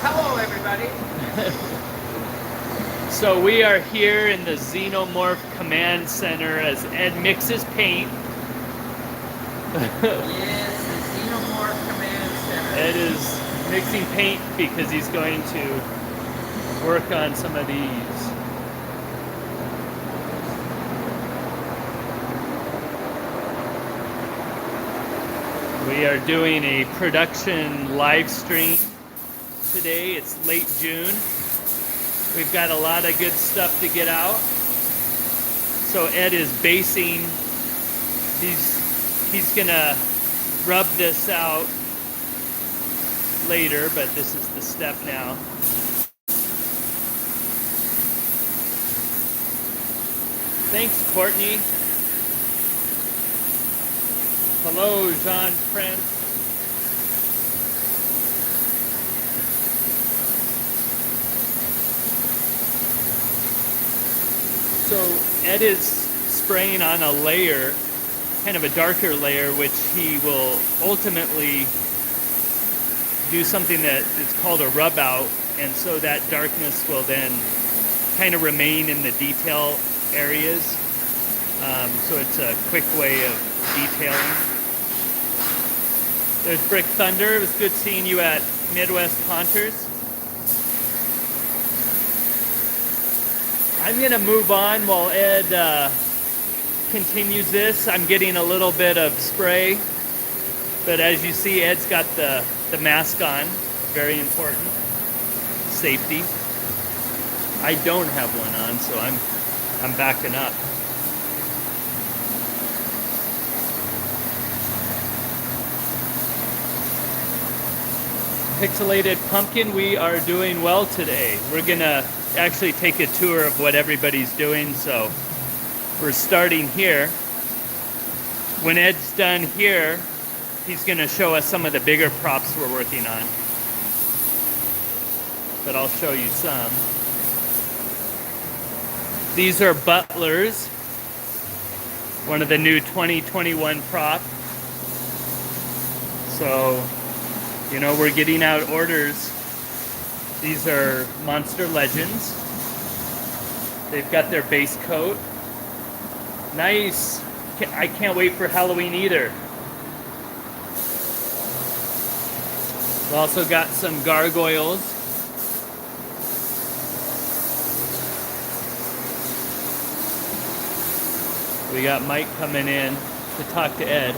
Hello, everybody. So we are here in the Xenomorph Command Center as Ed mixes paint. Yes, the Xenomorph Command Center. Ed is mixing paint because he's going to work on some of these. We are doing a production live stream today. It's late June. We've got a lot of good stuff to get out. So Ed is basing. He's gonna rub this out later, but this is the step now. Thanks, Courtney. Hello, Jean Prince. So Ed is spraying on a layer, kind of a darker layer, which he will ultimately do something that is called a rub out, and so that darkness will then kind of remain in the detail areas. So it's a quick way of detailing. There's Brick Thunder. It was good seeing you at Midwest Haunters. I'm gonna move on while Ed continues this. I'm getting a little bit of spray, but as you see, Ed's got the mask on. Very important. Safety. I don't have one on, so I'm backing up. Pixelated Pumpkin, we are doing well today. We're gonna actually take a tour of what everybody's doing, so we're starting here. When Ed's done here, he's gonna show us some of the bigger props we're working on. But I'll show you some. These are Butlers, one of the new 2021 props. So, you know, we're getting out orders. These are Monster Legends. They've got their base coat. Nice. I can't wait for Halloween either. We've also got some gargoyles. We got Mike coming in to talk to Ed.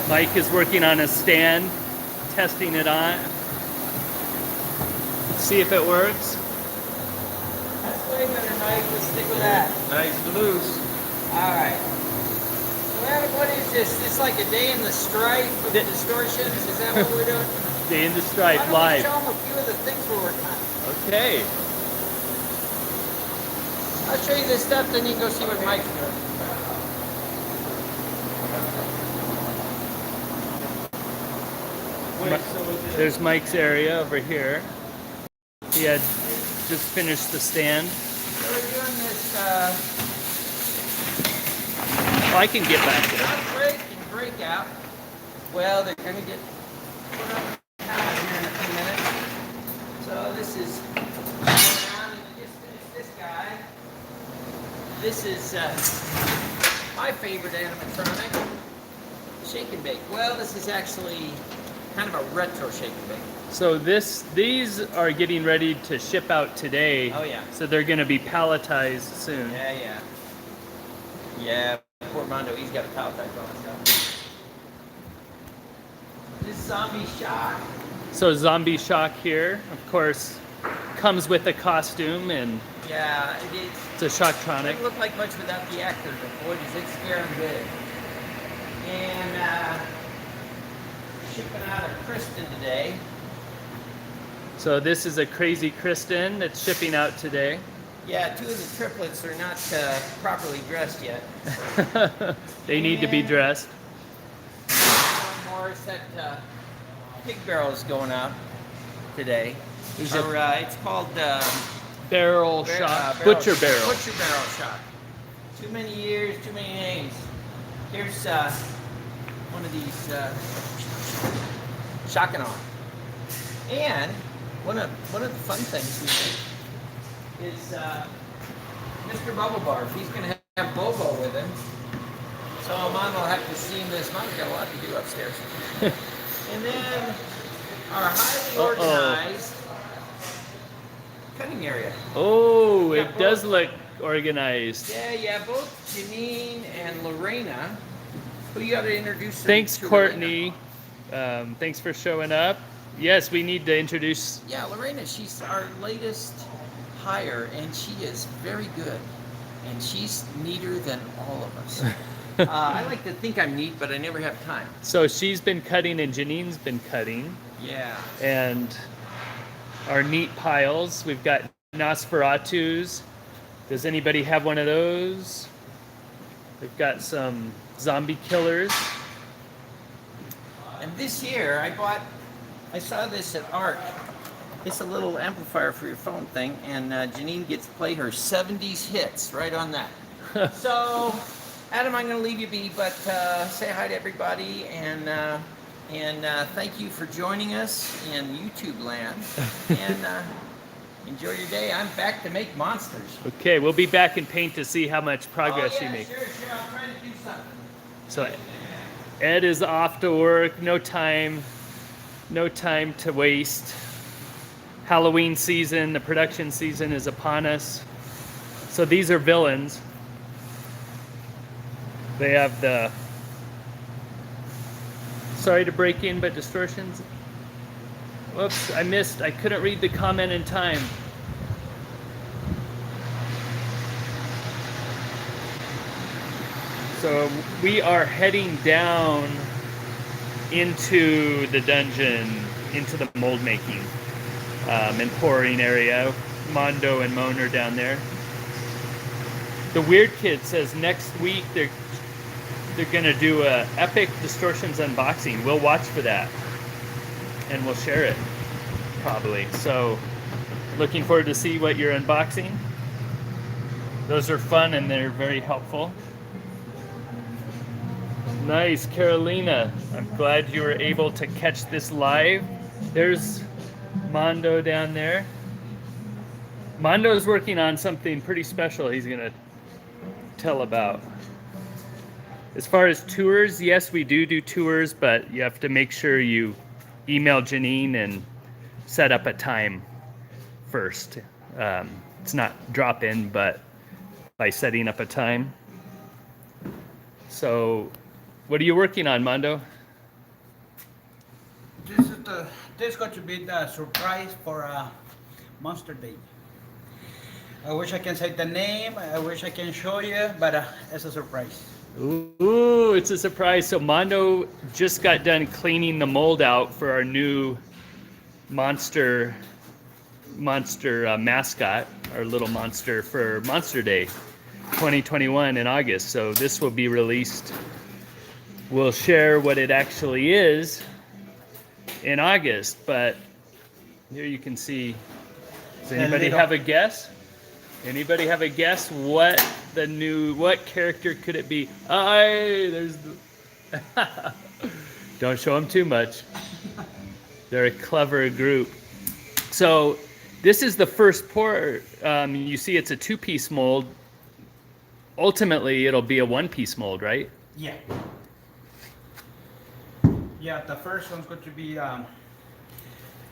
Mike is working on a stand, testing it on. See if it works. That's way better, Mike. Let's stick with that. Nice to loose. All right. So, Adam, what is this? This like a day in the strife with the distortions? Is that what we're doing? Day in the Strife Why live. don't we show them a few of the things we're working on? Okay. I'll show you this stuff, then you can go see what Mike's doing. There's Mike's area over here. He had just finished the stand. So we're doing this Oh, I can get back there. break and breakout. Well, they're going to get put up here in a few minutes. So this is around, and we just finished this guy. This is my favorite animatronic, Shake and Bake. Well, this is actually kind of a retro Shake and Bake. So these are getting ready to ship out today. Oh yeah. So they're going to be palletized soon. Yeah. Yeah, poor Mondo, he's got a palletized all his stuff. This Zombie Shock. So Zombie Shock here, of course, comes with a costume, and Yeah, it's a Shocktronic. doesn't look like much without the actor, but boy, does it scare him good. And shipping out of Kristen today. So this is a Crazy Kristen that's shipping out today. Yeah, two of the triplets are not properly dressed yet. They need to be dressed. One more set pig barrels going out today. Is it Or, it's called barrel shock? Butcher barrel. Butcher barrel shock. Too many years, too many names. Here's one of these Shakanah. And one of the fun things we do is Mr. Bubble Barf. He's going to have Bobo with him. So Mom will have to steam this. Mom's got a lot to do upstairs. And then our highly organized cutting area. Oh, it does look organized. Yeah, both Janene and Lorena, who you got to introduce. Thanks, to Courtney. Thanks for showing up. Yes, we need to introduce. Yeah, Lorena, she's our latest hire, and she is very good. And she's neater than all of us. I like to think I'm neat, but I never have time. So she's been cutting and Janine's been cutting. Yeah. And our neat piles. We've got Nosferatus. Does anybody have one of those? We've got some zombie killers. And this year I saw this at ARC. It's a little amplifier for your phone thing, and Janene gets to play her 70s hits right on that. So, Adam, I'm going to leave you be, but say hi to everybody, and thank you for joining us in YouTube land. And enjoy your day. I'm back to make monsters. Okay, we'll be back in paint to see how much progress you make. Sure. I'm trying to do something. So Ed is off to work. No time to waste. Halloween season, the production season is upon us. So these are villains. They have the, sorry to break in, but Distortions. Whoops, I couldn't read the comment in time. So we are heading down into the dungeon, into the mold making and pouring area. Mondo and Moan are down there. The Weird Kid says next week they're gonna do a epic Distortions unboxing. We'll watch for that and we'll share it probably. So looking forward to see what you're unboxing. Those are fun and they're very helpful. Nice, Carolina. I'm glad you were able to catch this live. There's Mondo down there. Mondo's working on something pretty special he's gonna tell about. As far as tours, yes, we do tours, but you have to make sure you email Janene and set up a time first. It's not drop in, but by setting up a time. So, what are you working on, Mondo? This is going to be the surprise for Monster Day. I wish I can say the name. I wish I can show you, but it's a surprise. Ooh, it's a surprise. So Mondo just got done cleaning the mold out for our new monster mascot, our little monster for Monster Day 2021 in August. So this will be released. We'll share what it actually is in August, but here you can see. Does anybody have a guess? Anybody have a guess what character could it be? There's the Don't show them too much. They're a clever group. So this is the first pour. You see it's a 2-piece mold. Ultimately, it'll be a 1-piece mold, right? Yeah. Yeah, the first one's going to be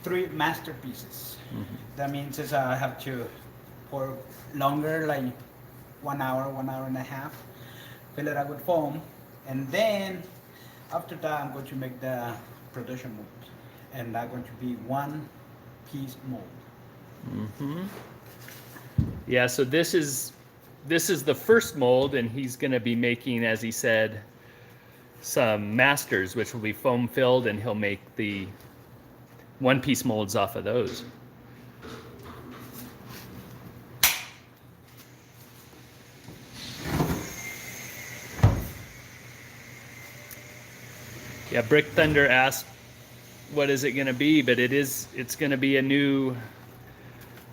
3 masterpieces. Mm-hmm. That means I have to pour longer, like 1 hour, 1 hour and a half, fill it up with foam, and then after that I'm going to make the production mold, and that's going to be 1-piece mold. Mm-hmm. Yeah, so this is the first mold, and he's going to be making, as he said, some masters, which will be foam filled, and he'll make the 1-piece molds off of those. Yeah, Brick Thunder asked, what is it going to be? But it's going to be a new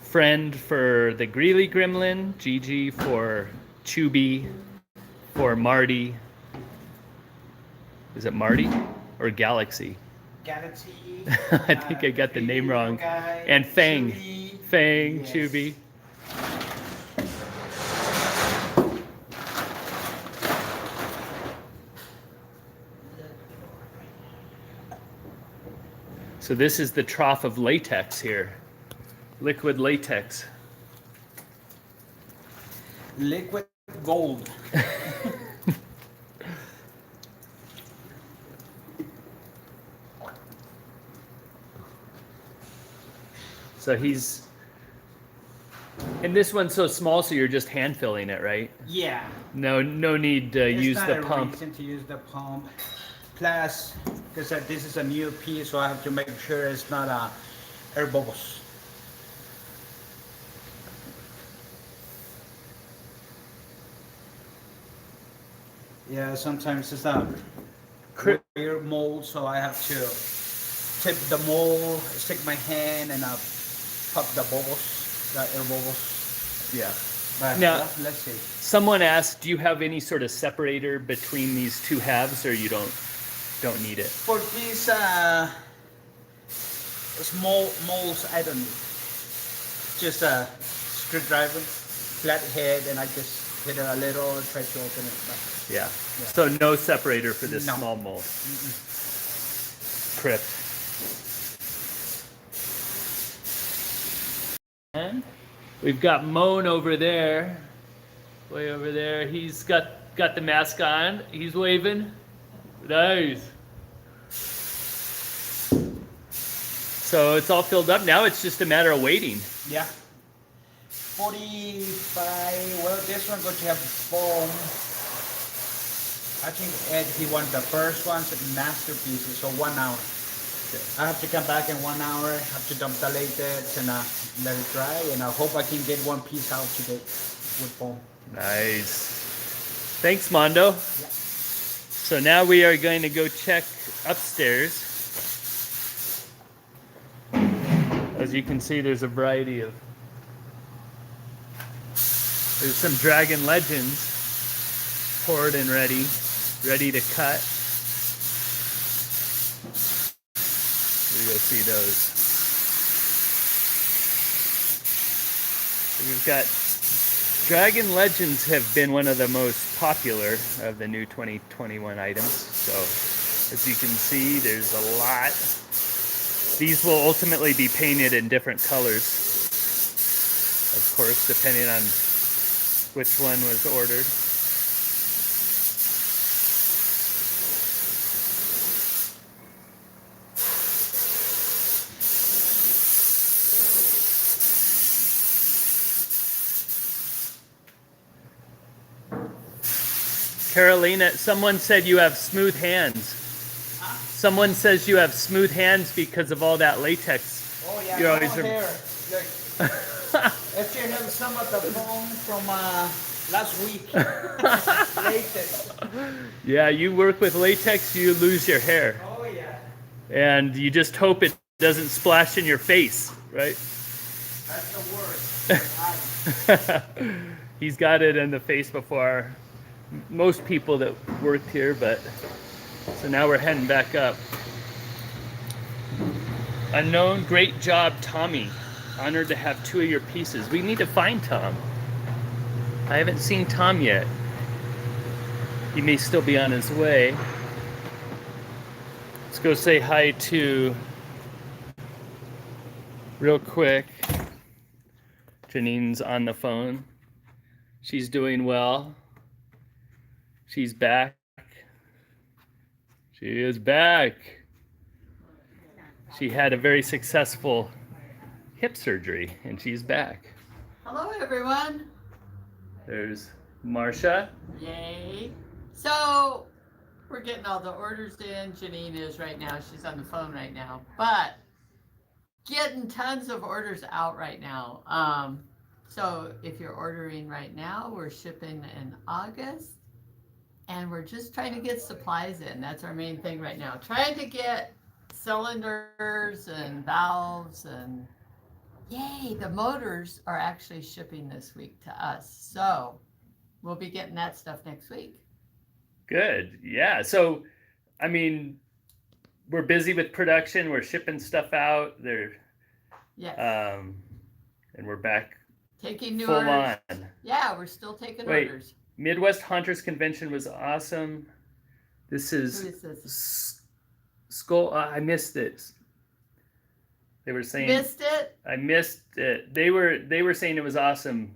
friend for the Greeley Gremlin, Gigi for Chubby for Marty. Is it Marty or Galaxy? Galaxy. I think I got the name wrong. Guy, And Fang. Chewy. Fang, Yes. Chubby. So this is the trough of latex here. Liquid latex. Liquid gold. So he's, and this one's so small, so you're just hand filling it, right? Yeah. No need to There's use not the a pump. reason to use the pump. Plus, because this is a new piece, so I have to make sure it's not air bubbles. Yeah, sometimes it's a weird mold, so I have to tip the mold, stick my hand, and pop the bubbles, the air bubbles. Yeah. But Now- well, let's see. Someone asked, do you have any sort of separator between these two halves, or you don't need it? For these small molds, I don't need. Just a screwdriver, flat head, and I just hit it a little, try to open it. But Yeah. So no separator for this No. small mold. Crypt. And we've got Moan over there, way over there. He's got the mask on. He's waving. Nice. So it's all filled up. Now it's just a matter of waiting. yeah. 45, well, this one going to have foam. I think Ed, he wanted the first ones, masterpieces, so 1 hour. I have to come back in 1 hour, have to dump the latex and let it dry, and I hope I can get one piece out today with foam. Nice. Thanks, Mondo. Yeah. So now we are going to go check upstairs. As you can see, there's a variety of... There's some Dragon Legends poured and ready to cut. We go see those. So we've got Dragon Legends have been one of the most popular of the new 2021 items. So as you can see, there's a lot. These will ultimately be painted in different colors, of course, depending on which one was ordered. Carolina, someone said you have smooth hands. Huh? Someone says you have smooth hands because of all that latex. Oh yeah, You're no always hair. Look, if you have some of the foam from last week, latex. Yeah, you work with latex, you lose your hair. Oh yeah, And you just hope it doesn't splash in your face, right? that's the worst. He's got it in the face before most people that worked here, but so now we're heading back up. Unknown, great job, Tommy. Honored to have 2 of your pieces. We need to find Tom. I haven't seen Tom yet. He may still be on his way. Let's go say hi to, real quick, Janene's on the phone. She's doing well. She's back. She is back. She had a very successful hip surgery and she's back. Hello, everyone. There's Marsha. Yay. So, we're getting all the orders in. Janene is right now. She's on the phone right now. But getting tons of orders out right now. So, if you're ordering right now, we're shipping in August. And we're just trying to get supplies in. That's our main thing right now. Trying to get cylinders and valves and yay, the motors are actually shipping this week to us. So we'll be getting that stuff next week. Good. Yeah. So, I mean, we're busy with production. We're shipping stuff out there. Yes. And we're back Taking new full orders. on. Yeah, we're still taking Wait. orders. Midwest Haunters Convention was awesome. This Who is is this? Skull. I missed it. They were saying Missed it? I missed it. They were saying it was awesome.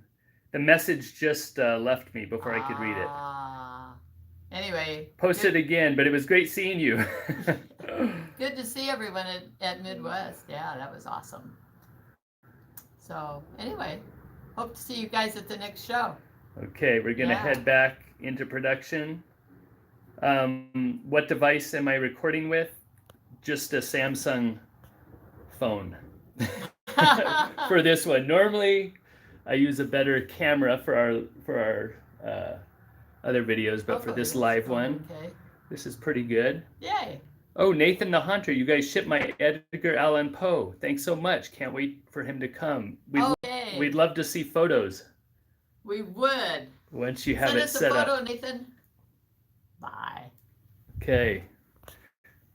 The message just left me before I could read it. Anyway. Post it again, but it was great seeing you. Good to see everyone at Midwest. Yeah, that was awesome. So anyway, hope to see you guys at the next show. Okay, we're gonna head back into production. What device am I recording with? Just a Samsung phone for this one. Normally, I use a better camera for our other videos, but for this live one, this is pretty good. Yay! Oh, Nathan the Hunter, you guys shipped my Edgar Allan Poe. Thanks so much. Can't wait for him to come. We'd love to see photos. We would. Once you have Send it us set a photo, up. Nathan. Bye. Okay.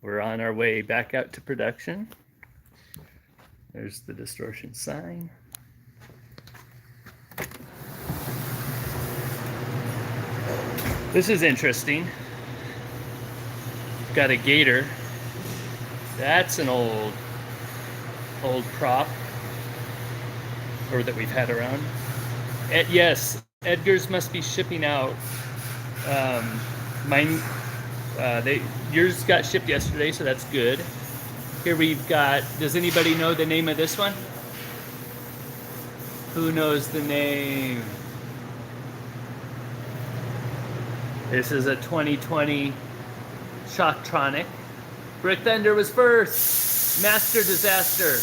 We're on our way back out to production. There's the distortion sign. This is interesting. Got a gator. That's an old prop, or that we've had around. Yes, Edgar's must be shipping out. Mine, yours got shipped yesterday, so that's good. Here we've got, does anybody know the name of this one? Who knows the name? This is a 2020 Shocktronic. Brick Thunder was first. Master Disaster.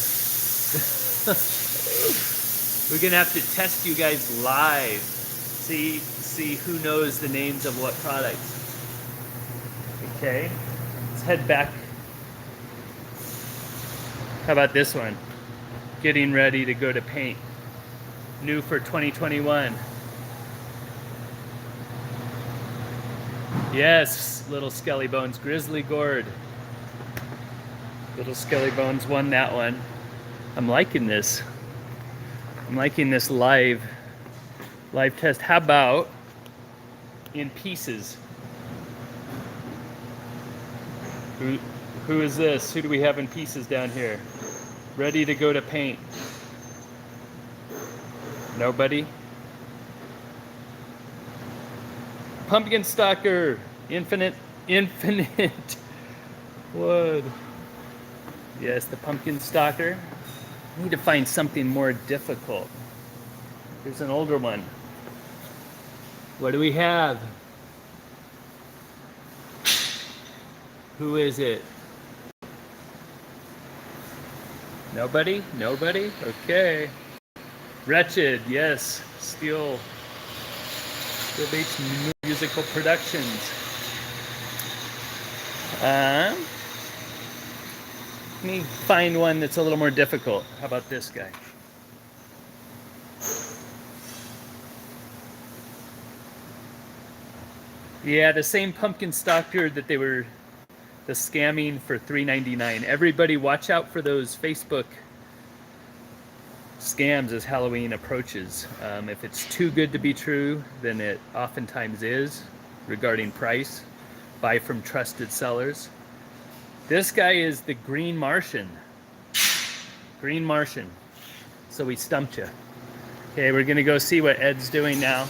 We're gonna have to test you guys live. See who knows the names of what products. Okay, let's head back. How about this one? Getting ready to go to paint. New for 2021. Yes, Little Skelly Bones, Grizzly Gourd. Little Skelly Bones won that one. I'm liking this. I'm liking this live test. How about in pieces? Who is this? Who do we have in pieces down here? Ready to go to paint. Nobody? Pumpkin Stalker, infinite wood. Yes, the Pumpkin Stalker. I need to find something more difficult. Here's an older one. What do we have? Who is it? Nobody? Nobody? Okay. Wretched, yes. Steel Beach Musical Productions. Let me find one that's a little more difficult. How about this guy? Yeah, the same Pumpkin Stalker that they were the scamming for $3.99. Everybody watch out for those Facebook scams as Halloween approaches. If it's too good to be true, then it oftentimes is regarding price. Buy from trusted sellers. This guy is the Green Martian. Green Martian. So we stumped you. Okay, we're gonna go see what Ed's doing now.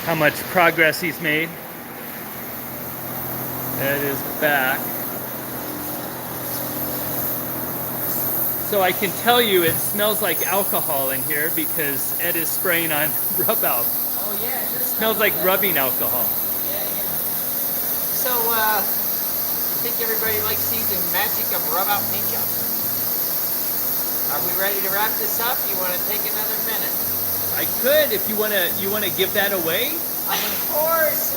How much progress he's made. Ed is back. So I can tell you it smells like alcohol in here because Ed is spraying on rub out. Oh yeah, it just Smells like rubbing alcohol. Yeah. So, I think everybody likes to see the magic of rub out paint jobs. Are we ready to wrap this up? You want to take another minute? I could if you wanna give that away. Of course.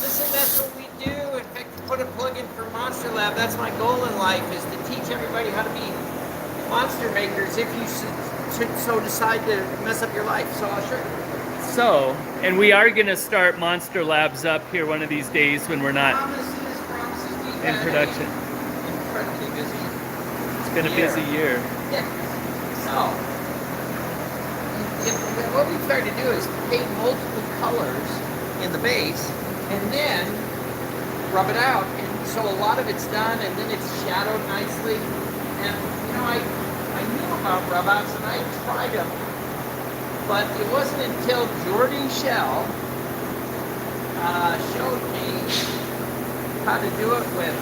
Listen, that's what we do. In fact, put a plug in for Monster Lab. That's my goal in life, is to teach everybody how to be monster makers if you so decide to mess up your life. So I'll show you. So, and we are going to start Monster Labs up here one of these days when we're not Promises. We've in had production. an incredibly busy. It's been a busy year. Yeah. So, what we try to do is paint multiple colors in the base, and then rub it out. And so a lot of it's done, and then it's shadowed nicely. And you know, I knew about rub outs, and I tried them, but it wasn't until Jordy Shell showed me how to do it with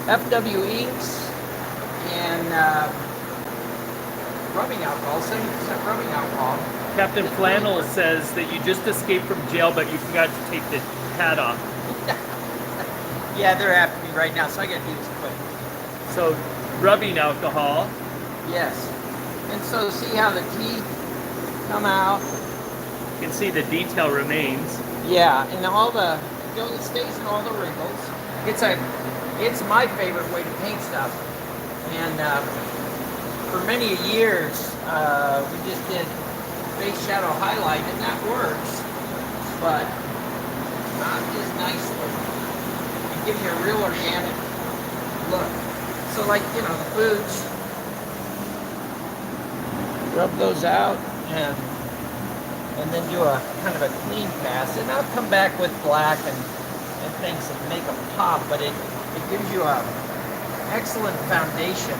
FW inks and rubbing alcohol, 70% rubbing alcohol. Captain Flannel says that you just escaped from jail, but you forgot to take the hat off. Yeah, they're after me right now, so I gotta do this quick. So, rubbing alcohol. Yes. And so see how the teeth come out? You can see the detail remains. Yeah, and all the, it stays in all the wrinkles. It's my favorite way to paint stuff. And for many years, we just did base shadow highlight, and that works, but not as nicely. It gives you a real organic look. So like, you know, the boots, rub those out and then do a kind of a clean pass. And I'll come back with black and things and make them pop, but it gives you a excellent foundation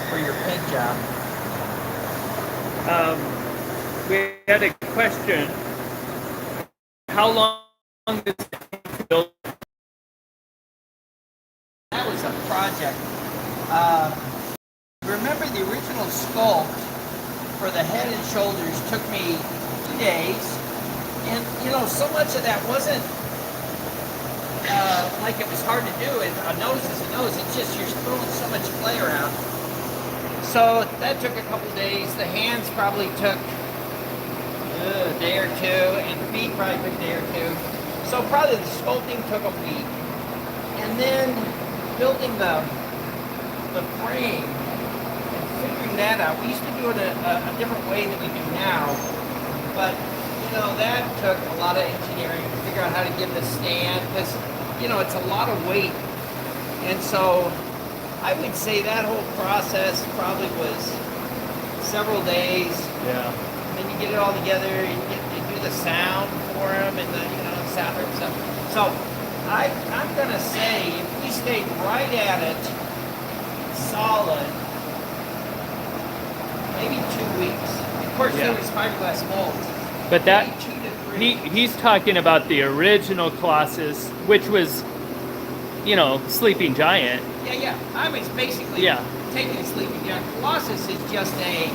for your paint job. We had a question. How long does it take to build? That was a project. Remember the original sculpt for the head and shoulders took me 2 days, and you know, so much of that wasn't like it was hard to do. And a nose is a nose. It's just you're throwing so much clay around. So that took a couple days. The hands probably took a day or two, and the feet probably took a day or two. So probably the sculpting took a week, and then building the frame and figuring that out. We used to do it a different way than we do now, but you know, that took a lot of engineering to figure out how to get the stand, because you know, it's a lot of weight. And so I would say that whole process probably was several days. Yeah. And then you get it all together, you do the sound for them, and the, you know, the sound and stuff. So I'm gonna say if we stayed right at it, solid, maybe 2 weeks. Of course, there was fiberglass molds. But that maybe 2 to 3. he's talking about the original Colossus, which was, you know, Sleeping Giant. Yeah. I was basically taking Sleeping Giant. Colossus is just a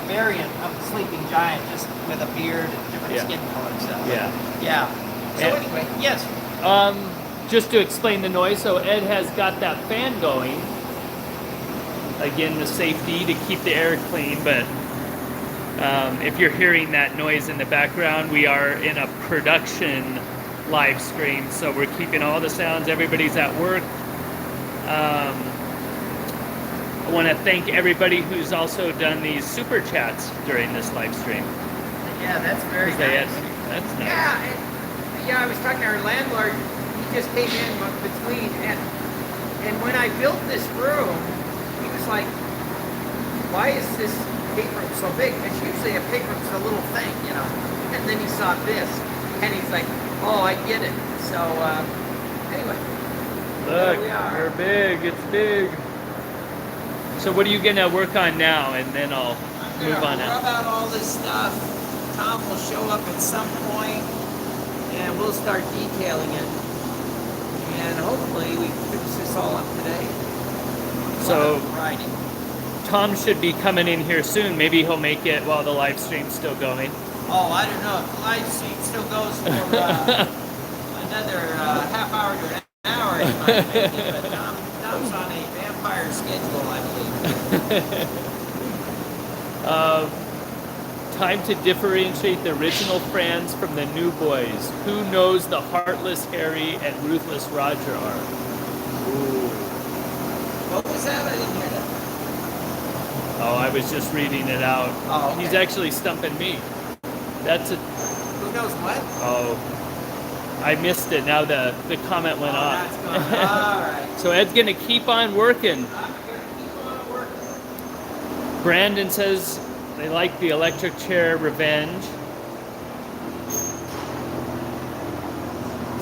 variant of the Sleeping Giant, just with a beard and different skin color and stuff. Yeah. So anyway, yes. Just to explain the noise, so Ed has got that fan going. Again, the safety to keep the air clean, but if you're hearing that noise in the background, we are in a production live stream, so we're keeping all the sounds. Everybody's at work. I want to thank everybody who's also done these super chats during this live stream. Yeah, that's very nice. That's nice. Yeah, I was talking to our landlord. He just came in between, and when I built this room, he was like, "Why is this paint room so big?" Because usually a paint room's a little thing, you know. And then he saw this, and he's like, "Oh, I get it." So anyway, Look, we are. we're big. It's big. So what are you gonna work on now, and then I'll move on rub out. out all this stuff. Tom will show up at some point, and we'll start detailing it. And hopefully we can finish this all up today. So Friday. Tom should be coming in here soon. Maybe he'll make it while the live stream's still going. Oh, I don't know. If the live stream still goes for another half hour to an hour, he might make it. But Tom's on a vampire schedule, I believe. Time to differentiate the original Franz from the new boys. Who knows the heartless Harry and ruthless Roger are? Ooh. What was that? I didn't hear that. Oh, I was just reading it out. Oh, okay. He's actually stumping me. That's a. Who knows what? Oh, I missed it. Now the comment went off. That's gone. All right. So Ed's gonna keep on working. I'm gonna keep on working. Brandon says they like the electric chair Revenge.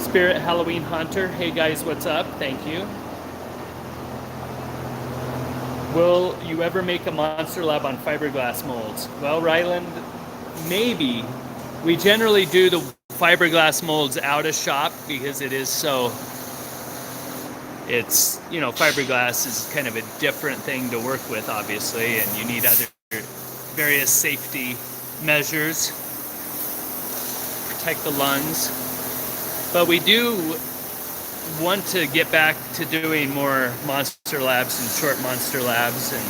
Spirit Halloween Hunter. Hey guys, what's up? Thank you. Will you ever make a monster lab on fiberglass molds? Well, Ryland, maybe. We generally do the fiberglass molds out of shop because it is so, it's, you know, fiberglass is kind of a different thing to work with, obviously, and you need other various safety measures, protect the lungs. But we do want to get back to doing more monster labs and short monster labs. And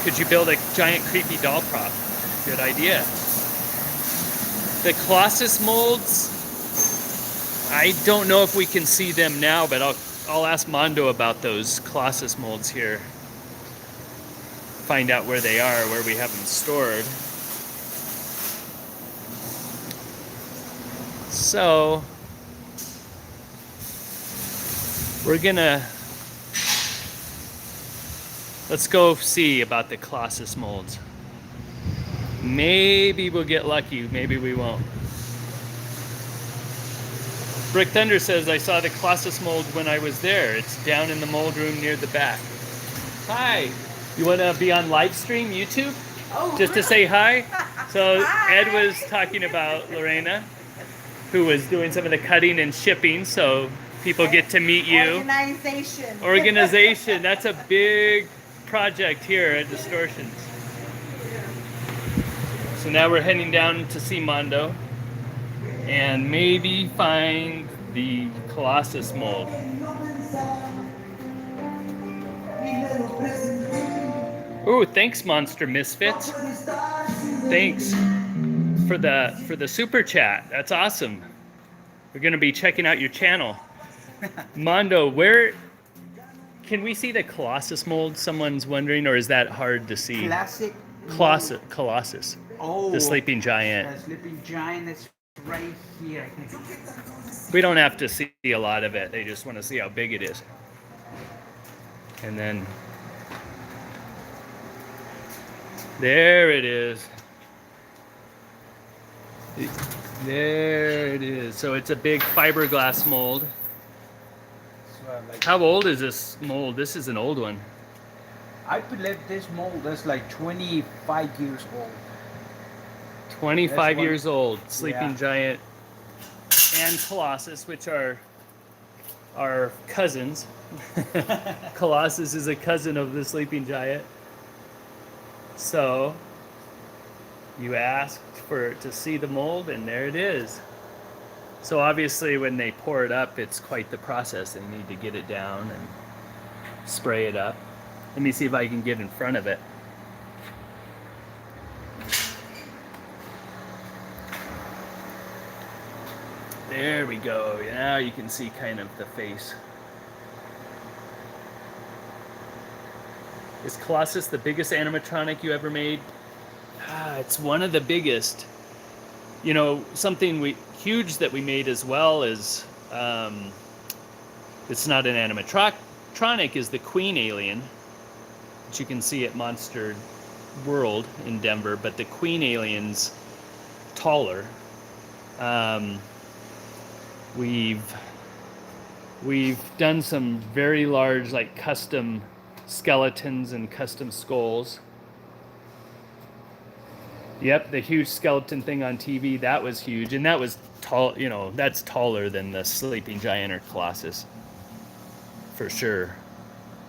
could you build a giant creepy doll prop? Good idea. The colossus molds, I don't know if we can see them now, but I'll ask Mondo about those colossus molds here. Find out where they are, where we have them stored. So we're gonna, let's go see about the colossus molds. Maybe we'll get lucky, maybe we won't. Brick Thunder says, I saw the colossus mold when I was there. It's down in the mold room near the back. Hi, you wanna be on live stream YouTube? Oh, Just to say hi? So Ed was talking about Lorena, who was doing some of the cutting and shipping, so people get to meet you. Organization, that's a big project here at Distortions. So now we're heading down to see Mondo and maybe find the colossus mold. Ooh, thanks Monster Misfits. Thanks for the super chat. That's awesome. We're gonna be checking out your channel. Mondo, where can we see the colossus mold? Someone's wondering, or is that hard to see? Classic. Colossus. Oh. The sleeping giant. The sleeping giant is right here. We don't have to see a lot of it. They just want to see how big it is. And then there it is. There it is. So it's a big fiberglass mold. How old is this mold? This is an old one. I believe this mold is like 25 years old. 25 years old. Sleeping Yeah. giant and colossus, which are cousins. Colossus is a cousin of the sleeping giant. So you asked to see the mold, and there it is. So obviously when they pour it up, it's quite the process. They need to get it down and spray it up. Let me see if I can get in front of it. There we go. Now you can see kind of the face. Is Colossus the biggest animatronic you ever made? It's one of the biggest. You know, something huge that we made as well is, it's not an animatronic, is the Queen alien, which you can see at Monster World in Denver, but the Queen alien's taller. We've done some very large, like, custom skeletons and custom skulls. Yep, the huge skeleton thing on TV, that was huge, and that was tall. You know, that's taller than the sleeping giant or Colossus, for sure.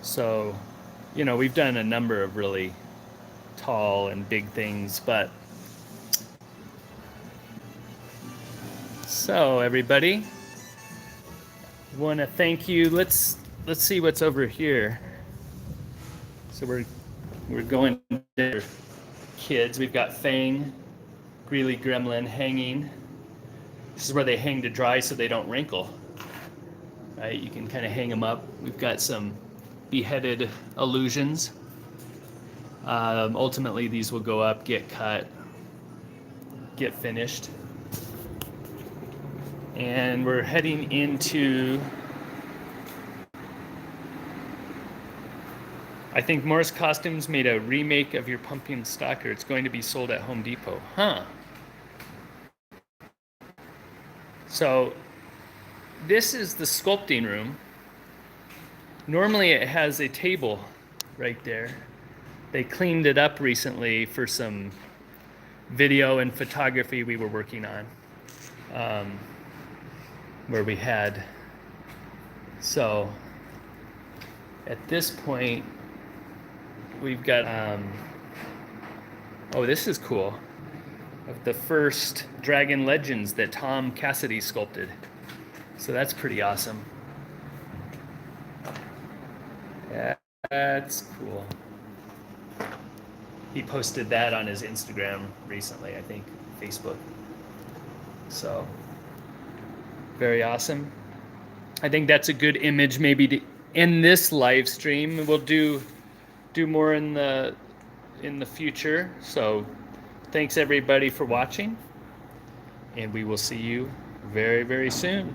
So, you know, we've done a number of really tall and big things, but so everybody, want to thank you. Let's see what's over here. So we're going to kids. We've got Fang, Greeley Gremlin hanging. This is where they hang to dry so they don't wrinkle. right? You can kind of hang them up. We've got some beheaded illusions. Ultimately, these will go up, get cut, get finished. And we're heading into, I think Morris Costumes made a remake of your pumpkin stalker. It's going to be sold at Home Depot. Huh. So this is the sculpting room. Normally it has a table right there. They cleaned it up recently for some video and photography we were working on. Where we had, so at this point we've got oh, this is cool, of the first dragon legends that Tom Cassidy sculpted, so that's pretty awesome. Yeah, that's cool. He posted that on his Instagram recently, I think, Facebook. So very awesome. I think that's a good image maybe to end this live stream. We'll do more in the future. So thanks everybody for watching, and we will see you very, very soon.